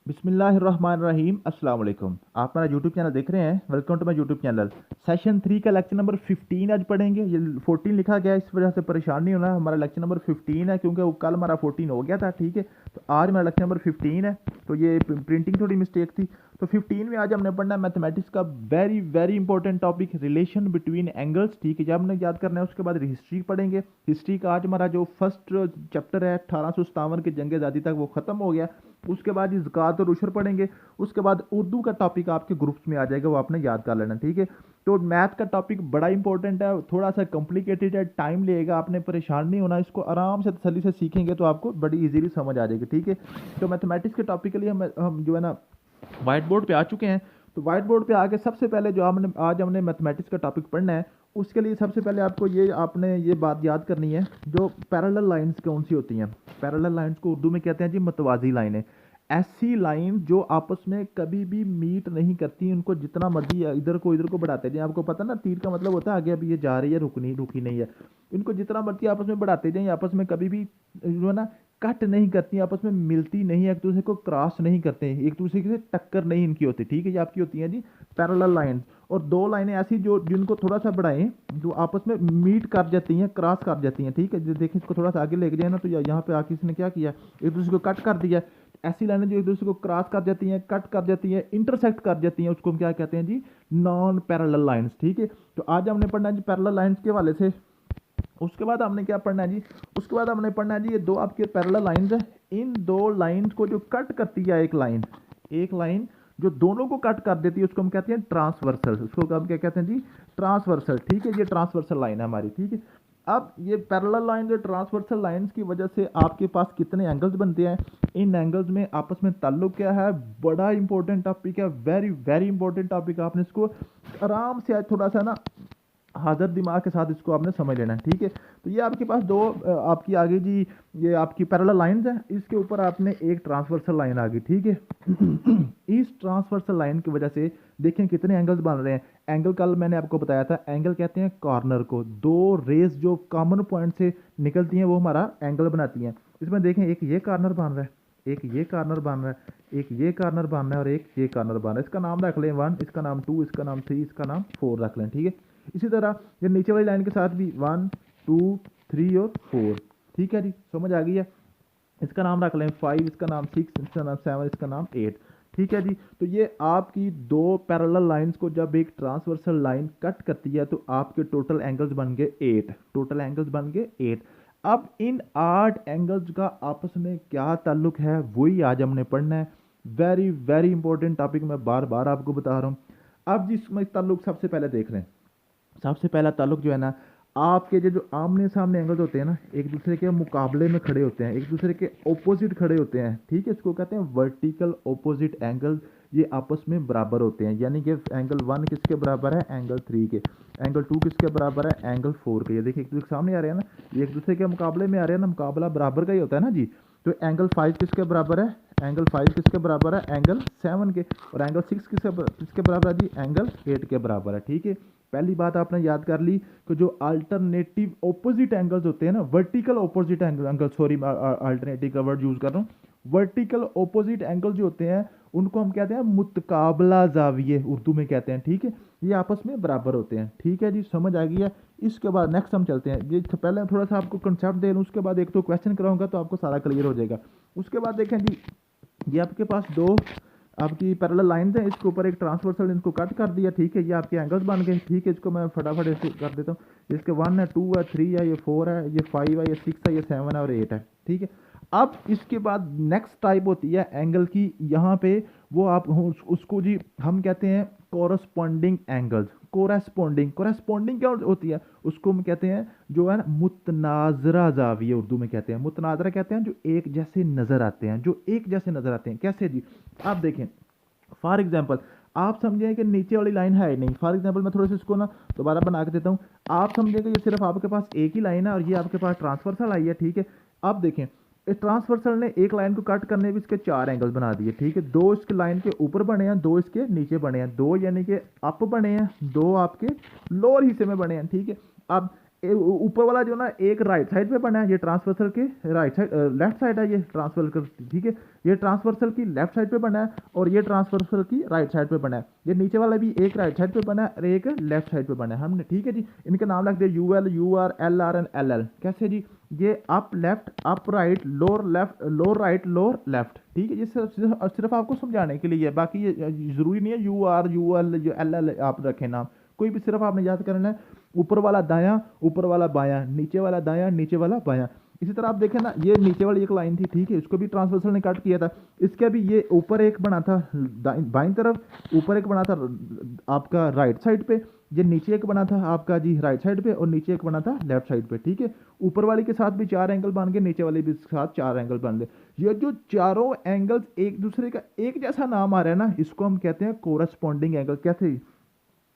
बिस्मिल्लाहिर्रहमानिर्रहीम अस्सलाम वालेकुम। आप मेरा यूट्यूब चैनल देख रहे हैं। Welcome to my YouTube channel. Session 3 का लेक्चर नंबर 15 आज पढ़ेंगे। ये 14 लिखा गया है, इस वजह से परेशान नहीं होना। हमारा लेक्चर नंबर 15 है क्योंकि वो कल हमारा 14 हो गया था। ठीक है, तो आज हमारा लेक्चर नंबर 15 है। तो ये प्रिंटिंग थोड़ी मिस्टेक थी। तो 15 में आज हमने पढ़ना है मैथमेटिक्स का very very important topic relation between angles. ठीक है, जब हमने याद करना है उसके बाद हिस्ट्री पढ़ेंगे। हिस्ट्री का आज हमारा जो फर्स्ट चैप्टर है 1857 के जंग आज़ादी तक वो ख़त्म हो गया। उसके बाद ये ज़कात और उशर पढ़ेंगे। उसके बाद उर्दू का टॉपिक आपके ग्रुप्स में आ जाएगा, वो आपने याद कर लेना। ठीक है, तो मैथ का टॉपिक बड़ा इंपॉर्टेंट है, थोड़ा सा कॉम्प्लिकेटेड है, टाइम लगेगा, आपने परेशान नहीं होना। इसको आराम से तसल्ली से सीखेंगे तो आपको बड़ी इजीली समझ आ जाएगी। ठीक है, तो मैथमेटिक्स के टॉपिक के लिए हम जो है ना वाइट बोर्ड पे आ चुके हैं। तो वाइट बोर्ड पे आके सबसे पहले जो हमने मैथमेटिक्स का टॉपिक पढ़ना है, उसके लिए सबसे पहले आपने ये बात याद करनी है, जो पैरेलल लाइंस कौन सी होती हैं। पैरेलल लाइंस को उर्दू में कहते हैं जी मतवाजी लाइनें। ऐसी लाइन जो आपस में कभी भी मीट नहीं करती, उनको जितना मर्जी इधर को बढ़ाते जाएं। आपको पता ना, तीर का मतलब होता है आगे अभी ये जा रही है, रुकी नहीं है। इनको जितना मर्जी आपस में बढ़ाते जाएं, आपस में कभी भी जो है ना कट नहीं करती, आपस में मिलती नहीं है, एक दूसरे को क्रॉस नहीं करते, एक दूसरे से टक्कर नहीं इनकी होती। ठीक है, ये आपकी होती है जी पैरेलल लाइन। और दो लाइनें ऐसी जो जिनको थोड़ा सा बढ़ाएं, जो आपस में मीट कर जाती हैं, क्रॉस कर जाती हैं। ठीक है, जो देखें इसको थोड़ा सा आगे लेके जाए ना, तो यहाँ पे आके इसने क्या किया, एक दूसरे को कट कर दिया। ऐसी लाइनें जो एक दूसरे को क्रॉस कर जाती हैं, कट कर जाती हैं, इंटरसेक्ट कर जाती हैं, उसको हम क्या कहते हैं जी, नॉन पैरेलल लाइंस। ठीक है, तो आज हमने पढ़ना है जी पैरेलल लाइंस के हवाले से। उसके बाद हमने क्या पढ़ना है जी, उसके बाद हमने पढ़ना है जी, ये दो आपके पैरेलल लाइंस हैं। इन दो लाइंस को जो कट करती है एक लाइन जो दोनों को कट कर देती है, उसको हम कहते हैं ट्रांसवर्सल। उसको हम क्या कहते हैं जी, ट्रांसवर्सल। ठीक है, ये ट्रांसवर्सल लाइन है हमारी। ठीक है, अब ये पैरेलल लाइन जो ट्रांसवर्सल लाइंस की वजह से आपके पास कितने एंगल्स बनते हैं, इन एंगल्स में आपस में ताल्लुक क्या है, बड़ा इंपॉर्टेंट टॉपिक है, वेरी वेरी इंपॉर्टेंट टॉपिक। आपने इसको आराम से आज थोड़ा सा ना हाजिर दिमाग के साथ इसको आपने समझ लेना है। ठीक है, तो ये आपके पास दो आपकी आगे जी, ये आपकी पैरेलल लाइंस हैं, इसके ऊपर आपने एक ट्रांसवर्सल लाइन आ गई। ठीक है, इस ट्रांसवर्सल लाइन की वजह से देखें कितने एंगल्स बन रहे हैं। एंगल कल मैंने आपको बताया था, एंगल कहते हैं कॉर्नर को। दो रेस जो कॉमन पॉइंट से निकलती हैं वो हमारा एंगल बनाती हैं। इसमें देखें एक ये कॉर्नर बन रहा है, एक ये कॉर्नर बन रहा है, एक ये कॉर्नर बन रहा है और एक ये कॉर्नर बन रहा है। इसका नाम रख लें 1, इसका नाम 2, इसका नाम 3, इसका नाम 4 रख लें। ठीक है, इसी तरह ये नीचे वाली लाइन के साथ भी 1, 2, 3 और 4। ठीक है जी, समझ आ गई है। इसका नाम रख लें 5, इसका नाम 6, इसका नाम 7, इसका नाम 8। ठीक है जी, तो ये आपकी दो पैरेलल लाइंस को जब एक ट्रांसवर्सल लाइन कट करती है तो आपके टोटल एंगल्स बन गए 8। टोटल एंगल्स बन गए 8। अब इन 8 एंगल्स का आपस में क्या ताल्लुक है, वही आज हमने पढ़ना है। वेरी वेरी इंपॉर्टेंट टॉपिक, मैं बार बार आपको बता रहा हूँ। अब जिसमें ताल्लुक सबसे पहले देख लें। सबसे पहला ताल्लुक जो है ना, आपके जो आमने सामने एंगल्स होते हैं ना, एक दूसरे के मुकाबले में खड़े होते हैं, एक दूसरे के ऑपोजिट खड़े होते हैं। ठीक है, इसको कहते हैं वर्टिकल ऑपोजिट एंगल। ये आपस में बराबर होते हैं, यानी कि एंगल 1 किसके बराबर है, एंगल 3 के। एंगल 2 किसके बराबर है, एंगल 4 के। ये देखिए एक दूसरे के सामने आ रहे हैं ना, ये एक दूसरे के मुकाबले में आ रहे हैं ना, मुकाबला बराबर का ही होता है ना जी। तो एंगल 5 किसके बराबर है, एंगल 5 किसके बराबर है, एंगल 7 के। और एंगल 6 किसके बराबर है जी, एंगल 8 के बराबर है। ठीक है, पहली बात आपने याद कर ली कि जो अल्टरनेटिव ऑपोजिट एंगल्स होते हैं ना, vertical opposite angle sorry alternative का वर्ड यूज कर रहा हूँ। वर्टिकल ऑपोजिट एंगल जो होते हैं उनको हम कहते हैं मुतकाबला जाविये, उर्दू में कहते हैं। ठीक है, ये आपस में बराबर होते हैं। ठीक है जी, समझ आ गई है। इसके बाद नेक्स्ट हम चलते हैं। ये पहले थोड़ा सा आपको कंसेप्ट दे लूँ, उसके बाद एक तो क्वेश्चन कराऊंगा तो आपको सारा क्लियर हो जाएगा। उसके बाद देखें जी, ये आपके पास दो आपकी पैरेलल लाइंस हैं, इसके ऊपर एक ट्रांसवर्सल इनको कट कर दिया। ठीक है, ये आपके एंगल्स बन गए। ठीक है, इसको मैं फटाफट ऐसे कर देता हूँ। इसके 1 है, 2 है, 3 है, ये 4 है, ये 5 है, ये 6 है, ये 7 है और 8 है। ठीक है, अब इसके बाद नेक्स्ट टाइप होती है एंगल की, यहाँ पे वो आप उसको जी हम कहते हैं कोरस्पॉन्डिंग एंगल्स। कोरस्पॉन्डिंग क्या होती है, उसको हम कहते हैं जो है ना मुतनाजरा जाविया, उर्दू में कहते हैं। मुतनाजरा कहते हैं जो एक जैसे नजर आते हैं, जो एक जैसे नजर आते हैं। कैसे जी, आप देखें फॉर एग्जाम्पल, आप समझें कि नीचे वाली लाइन है ही नहीं। फॉर एग्जाम्पल मैं थोड़ा सा इसको ना दोबारा बना के देता हूँ। आप समझें कि ये सिर्फ आपके पास एक ही लाइन है और ये आपके पास ट्रांसवर्सल आई है। ठीक है, अब देखें इस ट्रांसवर्सल ने एक लाइन को कट करने भी इसके 4 एंगल्स बना दिए। ठीक है, 2 इसके लाइन के ऊपर बने हैं, 2 इसके नीचे बने हैं, 2 यानी कि अप बने हैं, 2 आपके लोअर हिस्से में बने हैं। ठीक है, अब ऊपर वाला जो ना एक राइट साइड पे बना है, ये ट्रांसवर्सल के राइट साइड लेफ्ट साइड है, ये ट्रांसवर्सल, ठीक है, ये ट्रांसवर्सल की लेफ्ट साइड पे बना है और ये ट्रांसवर्सल की राइट साइड पे बना है। ये नीचे वाला भी एक राइट साइड पे बना है और एक लेफ्ट साइड पे बना है हमने, ठीक है जी। इनके नाम रख दिए UL, UR, LR and LL। कैसे जी? ये up left, up right, lower left, lower right, lower left, ठीक है। ये सिर्फ आपको समझाने के लिए है, बाकी ये जरूरी नहीं है UR, UL, LL आप रखें नाम, कोई भी सिर्फ आपने याद करना है। ऊपर वाला दायां, ऊपर वाला बायां, नीचे वाला दायां, नीचे वाला बायां। इसी तरह आप देखें ना, ये नीचे वाली एक लाइन थी, ठीक है, इसको भी ट्रांसवर्सल ने कट किया था। इसके भी ये ऊपर एक बना था बाईं तरफ, ऊपर एक बना था आपका राइट साइड पे, ये नीचे एक बना था आपका जी राइट साइड पे और नीचे एक बना था लेफ्ट साइड पे, ठीक है। ऊपर वाली के साथ भी 4 एंगल बन गए, नीचे वाले भी साथ 4 एंगल बन गए। ये जो चारों एंगल्स एक दूसरे का एक जैसा नाम आ रहा है ना, इसको हम कहते हैं कोरस्पॉन्डिंग एंगल। कैसे?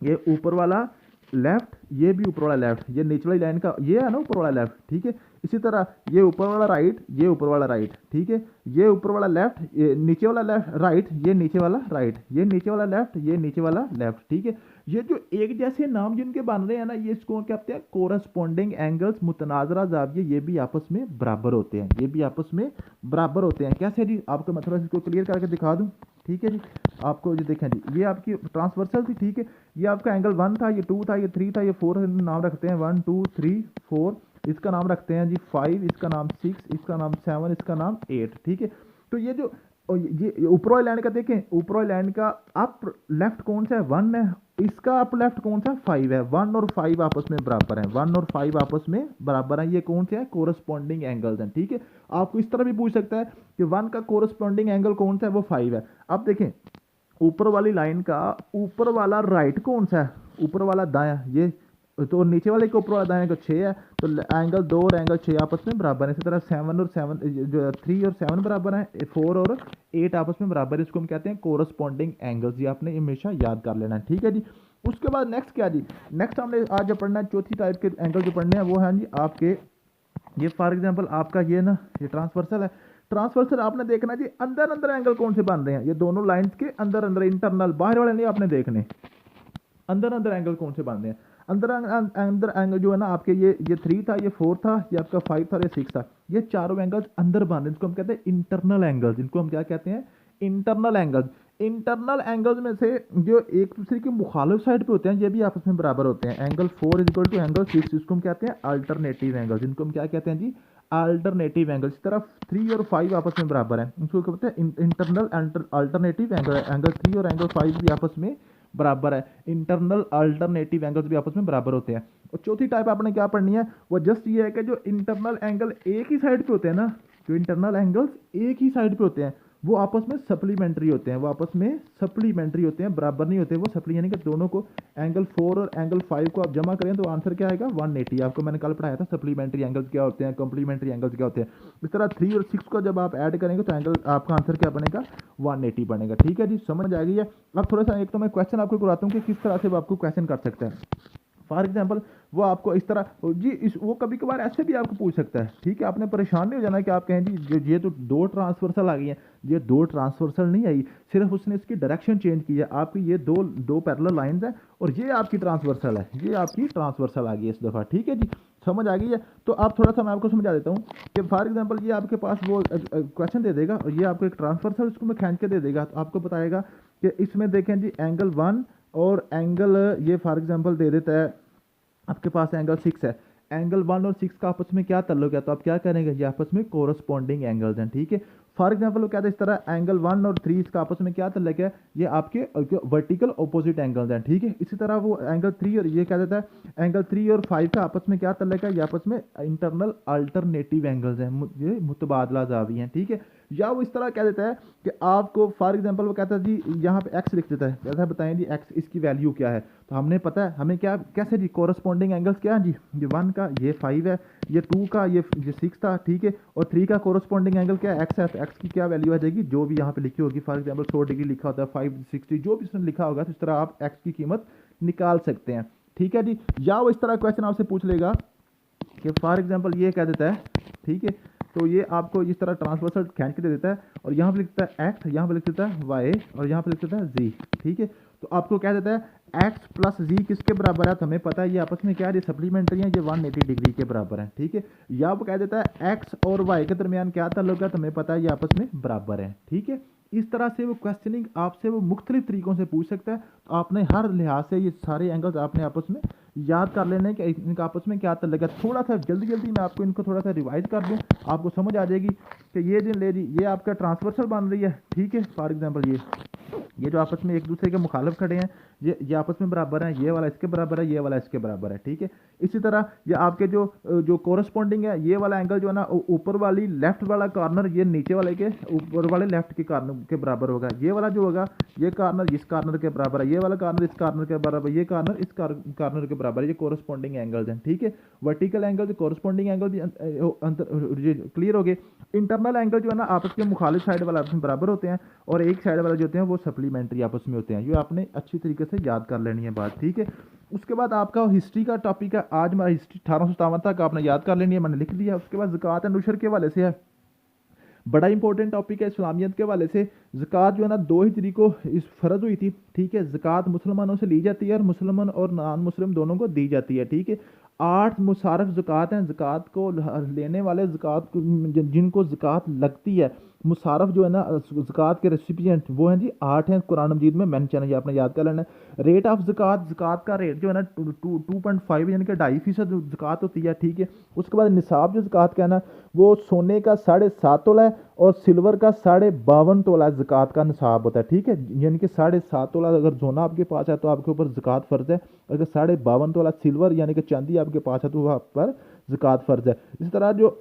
ये ऊपर वाला लेफ्ट, ये भी ऊपर वाला लेफ्ट, ये नीचे वाली लाइन का ये है ना ऊपर वाला लेफ्ट, ठीक है। इसी तरह ये ऊपर वाला राइट, ये ऊपर वाला राइट, ठीक है। ये ऊपर वाला लेफ्ट, ये नीचे वाला लेफ्ट राइट, ये नीचे वाला राइट, ये नीचे वाला लेफ्ट, ये नीचे वाला लेफ्ट, ठीक है। ये जो एक जैसे नाम जिनके बन रहे हैं ना, ये इसको क्या कहते हैं? कोरस्पॉन्डिंग एंगल्स, मुतनाजरा जाविये, ये भी आपस में बराबर होते हैं, ये भी आपस में बराबर होते हैं। कैसे जी? आपको मैं थोड़ा सा इसको क्लियर करके दिखा दूं, ठीक है जी। आपको जो देखें जी, ये आपकी ट्रांसवर्सल थी, ठीक है। ये आपका एंगल 1 था, ये 2 था, ये 3 था, ये 4 नाम रखते हैं, 1 2 3 4, इसका नाम रखते हैं जी 5, इसका नाम 6, इसका नाम 7, इसका नाम 8, ठीक है। तो ये जो और ये ऊपर वाली लाइन का देखें, ऊपर वाली लाइन का अप लेफ्ट कौन सा है? 1 है। इसका अप लेफ्ट कौन सा? 5 है। 1 और 5 आपस में बराबर है, 1 और 5 आपस में बराबर है। ये कौन से है? कोरस्पॉन्डिंग एंगल्स हैं, ठीक है। आपको इस तरह भी पूछ सकता है कि 1 का कोरस्पॉन्डिंग एंगल कौन सा है? वो 5 है। अब देखें, ऊपर वाली लाइन का ऊपर वाला राइट कौन सा है? ऊपर वाला दायां, ये तो नीचे वाले के ऊपर वाला दाएं का 6 है, तो एंगल 2 और एंगल 6 आपस में बराबर है। इसी तरह 7 और 7 जो 3 और 7 बराबर है, 4 और 8 आपस में बराबर है। इसको हम कहते हैं कोरस्पॉन्डिंग एंगल्स। ये आपने हमेशा याद कर लेना है, ठीक है जी। उसके बाद नेक्स्ट क्या जी? नेक्स्ट हमने आज जो पढ़ना है, चौथी टाइप के एंगल जो पढ़ने हैं वो है जी आपके, ये फॉर एग्जाम्पल आपका ये ना, ये ट्रांसवर्सल है। ट्रांसवर्सल आपने देखना जी, अंदर अंदर एंगल कौन से बन रहे हैं? ये दोनों लाइंस के अंदर अंदर, इंटरनल, बाहर वाले नहीं आपने देखने, अंदर अंदर एंगल कौन से बन रहे हैं। अंदर अंदर एंगल जो है ना आपके, ये 3 था, ये 4 था, ये आपका 5 था, ये 6 था, ये चारों एंगल्स अंदर बन रहे हैं। इनको हम कहते हैं इंटरनल एंगल्स। इनको हम क्या कहते हैं? Internal angles. इंटरनल एंगल्स में से जो एक दूसरे के मुखालिफ साइड पे होते हैं, ये भी आपस में बराबर होते हैं। Angle 4 is equal to angle 6, इसको हम कहते हैं अल्टरनेटिव एंगल्स। इनको हम क्या कहते हैं जी? Alternative angle. इस तरफ 3 और 5 आपस में बराबर है, इसको कहते हैं इंटरनल अल्टरनेटिव एंगल। एंगल 3 और एंगल 5 भी आपस में बराबर है। इंटरनल अल्टरनेटिव एंगल्स भी आपस में बराबर होते हैं। और चौथी टाइप आपने क्या पढ़नी है? वो जस्ट ये है कि जो इंटरनल एंगल एक ही साइड पे होते हैं ना, जो इंटरनल एंगल्स एक ही साइड पे होते हैं, वो आपस में सप्लीमेंट्री होते हैं। वो आपस में सप्लीमेंट्री होते हैं, बराबर नहीं होते। वो सप्ली यानी कि दोनों को, एंगल 4 और एंगल 5 को आप जमा करें तो आंसर क्या आएगा? 180। आपको मैंने कल पढ़ाया था सप्लीमेंट्री एंगल्स क्या होते हैं, कॉम्प्लीमेंट्री एंगल्स क्या होते हैं। इस तरह 3 और 6 को जब आप ऐड करेंगे तो एंगल आपका आंसर क्या बनेगा? 180 बनेगा, ठीक है जी। समझ आ गई है। अब थोड़ा सा एक तो मैं क्वेश्चन आपको कराता हूँ कि किस तरह से वो आपको क्वेश्चन कर सकते हैं। फॉर एग्जाम्पल वो आपको इस तरह जी, वो कभी कभार ऐसे भी आपको पूछ सकता है, ठीक है। आपने परेशान नहीं हो जाना कि आप कहें जी ये तो 2 ट्रांसवर्सल आ गई हैं। ये 2 ट्रांसवर्सल नहीं आई, सिर्फ उसने इसकी डायरेक्शन चेंज की है। आपकी ये दो पैरेलल लाइंस हैं और ये आपकी ट्रांसवर्सल है, ये आपकी ट्रांसवर्सल आ गई इस दफ़ा, ठीक है जी। समझ आ गई है। तो आप थोड़ा सा मैं आपको समझा देता हूँ कि फॉर एग्जाम्पल ये आपके पास वो क्वेश्चन दे देगा और ये आपको एक ट्रांसवर्सल उसको मैं खींच के दे देगा। तो आपको बताएगा कि इसमें देखें जी एंगल 1 और एंगल ये फॉर एग्जाम्पल दे देता है आपके पास एंगल 6 है। एंगल 1 और 6 का आपस में क्या ताल्लुक है? तो आप क्या करेंगे? ये आपस में कोरस्पॉन्डिंग एंगल्स हैं, ठीक है। फॉर एग्जाम्पल वो कहते हैं इस तरह एंगल 1 और 3 इसका आपस में क्या ताल्लुक है? ये आपके वर्टिकल ऑपोजिट एंगल्स हैं, ठीक है। इसी तरह वो एंगल 3 और ये क्या देता है एंगल 3 और 5 का आपस में क्या ताल्लुक है? ये आपस में इंटरनल अल्टरनेटिव एंगल्स हैं, ये मुतबादला जावी हैं, ठीक है। या वो इस तरह कह देता है कि आपको फॉर एग्जांपल वो कहता है जी यहाँ पे एक्स लिख देता है, कहता है बताएं जी एक्स इसकी वैल्यू क्या है। तो हमने पता है हमें क्या कैसे जी कोरस्पॉन्डिंग एंगल्स क्या है जी, ये 1 का ये 5 है, ये 2 का ये 6 था, ठीक है। और 3 का कोरस्पॉन्डिंग एंगल क्या है? एक्स है। तो एक्स की क्या वैल्यू आ जाएगी? जो भी यहाँ पे लिखी होगी, फॉर एग्जाम्पल 100 डिग्री लिखा होता है, 560 जो भी इसमें लिखा होगा, तो इस तरह आप एक्स की कीमत निकाल सकते हैं, ठीक है जी। या वो इस तरह क्वेश्चन आपसे पूछ लेगा कि फॉर एग्जाम्पल ये कह देता है, ठीक है, तो ये आपको इस तरह ट्रांसवर्सल खींच के दे देता है और यहाँ पे लिखता है एक्स, यहाँ पे लिख देता है वाई और यहाँ पे लिख देता है जी, ठीक है। तो आपको क्या देता है एक्स प्लस जी किसके बराबर है, तो हमें पता है ये आपस में क्या है, ये सप्लीमेंट्री है, ये 180 डिग्री के बराबर है, ठीक है। या वो कह देता है एक्स और वाई के दरमियान क्या ताल्लुक है, तो हमें पता है ये आपस में बराबर है, ठीक है। इस तरह से वो क्वेश्चनिंग आपसे वो मुख्तलिफ तरीकों से पूछ सकता है। तो आपने हर लिहाज से ये सारे एंगल्स आपने आपस में याद कर लेने कि इनका आपस में क्या ताल्लुक है। थोड़ा सा जल्दी जल्दी मैं आपको इनको थोड़ा सा रिवाइज कर दूं, आपको समझ आ जाएगी कि ये जो ले जी ये आपका ट्रांसवर्सल बन रही है, ठीक है। फॉर एग्जांपल ये जो आपस में एक दूसरे के मुखालिफ खड़े हैं, ये आपस में बराबर हैं, ये वाला इसके बराबर है, ये वाला इसके बराबर है, ठीक है। इसी तरह ये आपके जो कोरस्पॉन्डिंग है, ये वाला एंगल जो है ना ऊपर वाली लेफ्ट वाला कॉर्नर ये नीचे वाले के ऊपर वाले लेफ्ट के कॉर्नर के बराबर होगा। ये वाला जो होगा ये कॉर्नर इस कॉर्नर के बराबर है, ये वाला कॉर्नर इस कॉर्नर के बराबर, ये कॉर्नर इस कॉर्नर के बराबर है। ये कोरस्पॉन्डिंग एंगल्स हैं, ठीक है। वर्टिकल एंगल जो कोरस्पॉन्डिंग एंगल भी क्लियर हो गए। इंटरनल एंगल जो है ना आपस के मुखालिफ साइड वाला आपस में बराबर होते हैं, और एक साइड वाला जो होते हैं वो सप्लीमेंट्री आपस में होते हैं। ये आपने अच्छी तरीके से याद कर लेनी है बात, ठीक है। उसके बाद आपका हिस्ट्री का टॉपिक है, आज हमारा हिस्ट्री 1857 तक आपने याद कर लेनी है, मैंने लिख दिया। उसके बाद ज़कात एंड उशर के हवाले से है, बड़ा इंपॉर्टेंट टॉपिक है इस्लामियत के हवाले से। ज़कात जो है ना 2 हिजरी को इस फ़र्ज हुई थी, ठीक है। ज़कात मुसलमानों से ली जाती है और मुसलमान और नॉन मुस्लिम दोनों को दी जाती है, ठीक है। 8 मुसारफ ज़कात हैं, ज़कात को लेने वाले ज़कात जिनको ज़कात लगती है, मुसारफ जो है ना ज़कात के रेसिपिएंट वो हैं जी 8 हैं, कुरान मजीद में मेंशन है, ये आपने याद कर लेना है। रेट ऑफ ज़कात, ज़कात का रेट जो है ना 2.5 यानी कि 2.5% ज़कात होती है, ठीक है। उसके बाद निसाब जो ज़कात का है ना वो सोने का 7.5 तोला है और सिल्वर का 52.5 तोला ज़कात का निसाब होता है, ठीक है। यानी कि 7.5 तोला अगर सोना आपके पास है तो आपके ऊपर ज़कात फ़र्ज है, अगर 52.5 तोला सिल्वर यानी कि चांदी आपके पास है तो वहाँ पर ज़कात फ़र्ज है। इसी तरह जो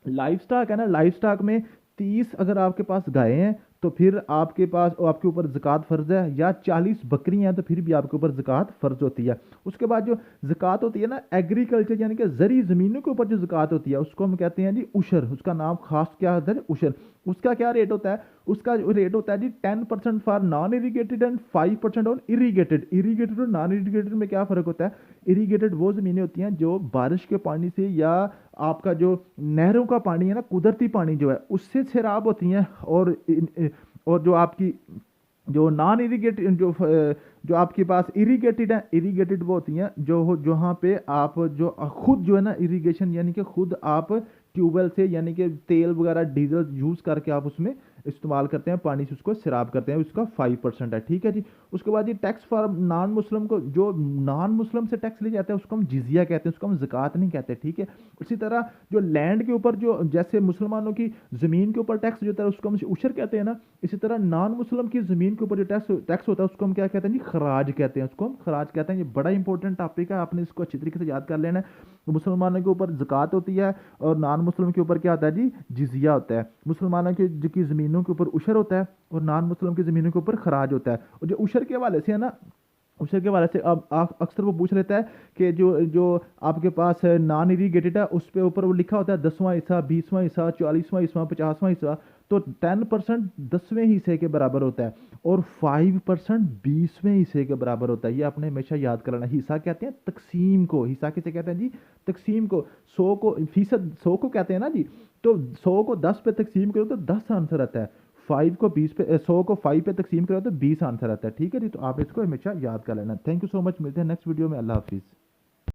लाइफ स्टॉक है ना, लाइफ स्टॉक में 30 अगर आपके पास गाय हैं तो फिर आपके पास आपके ऊपर ज़कात फ़र्ज है, या 40 बकरी हैं तो फिर भी आपके ऊपर ज़कात फ़र्ज होती है। उसके बाद जो ज़कात होती है ना एग्रीकल्चर यानी कि ज़री ज़मीनों के ऊपर जो ज़कात होती है उसको हम कहते हैं जी उशर, उसका नाम खास क्या होता है उशर। उसका क्या रेट होता है, उसका रेट होता है जी 10% for non irrigated and 5% on irrigated. Irrigated और नॉन इरीगेटेड में क्या फ़र्क होता है, इरीगेटेड वो ज़मीनें होती हैं जो बारिश के पानी से या आपका जो नहरों का पानी है ना कुदरती पानी जो है उससे सैराब होती हैं, और जो आपकी जो नॉन इरीगेटेड जो आपके पास इरीगेटेड है, इरीगेटेड वो होती हैं जो जहाँ पे आप जो खुद जो है ना इरीगेशन यानी कि खुद आप ट्यूबवेल से यानी कि तेल वगैरह डीजल यूज़ करके आप उसमें इस्तेमाल करते हैं, पानी से उसको सैराब करते हैं, उसका 5% है, ठीक है जी। उसके बाद ये टैक्स फॉर नॉन मुस्लिम को, जो नॉन मुस्लिम से टैक्स ले जाते हैं उसको हम जिजिया कहते हैं, उसको हम ज़कात नहीं कहते, ठीक है। इसी तरह जो लैंड के ऊपर जो जैसे मुसलमानों की ज़मीन के ऊपर टैक्स जो होता है उसको हम उशर कहते हैं ना, इसी तरह नॉन मुस्लिम की ज़मीन के ऊपर जो टैक्स होता है उसको हम क्या कहते हैं जी खराज कहते हैं, उसको हम खराज कहते हैं। ये बड़ा इंपॉर्टेंट टॉपिक है, आपने इसको अच्छी तरीके से याद कर लेना है। मुसलमानों के ऊपर ज़कात होती है और नॉन मुस्लिम के ऊपर क्या होता है जी जिजिया होता है। मुसलमानों की ज़मीनों के ऊपर उशर होता है और नॉन मुस्लिम की ज़मीनों के ऊपर खराज होता है। और जो उशर के हवाले से है ना, उशर के हवाले से अब अक्सर वो पूछ लेता है कि जो जो आपके पास नॉन इरीगेटेड है उस पे ऊपर वो लिखा होता है 10वां हिस्सा, 20वां हिस्सा, 40वां हिस्सा, 50वां हिस्सा, तो 10% 10वें हिस्से के बराबर होता है और 5% 20वें हिस्से के बराबर होता है। ये आपने हमेशा याद करना। हिस्सा कहते हैं तकसीम को, हिस्सा किसे कहते हैं जी तकसीम को। 100 को फीसद 100 को कहते हैं ना जी, तो 100 को 10 पे तकसीम करो तो 10 आंसर आता है, 5 को 20 पे 100 को 5 पे तकसीम करो तो 20 आंसर आता है, ठीक है जी। तो आप इसको हमेशा याद कर लेना। थैंक यू सो मच, मिलते हैं नेक्स्ट वीडियो में। अल्लाह हाफिज़।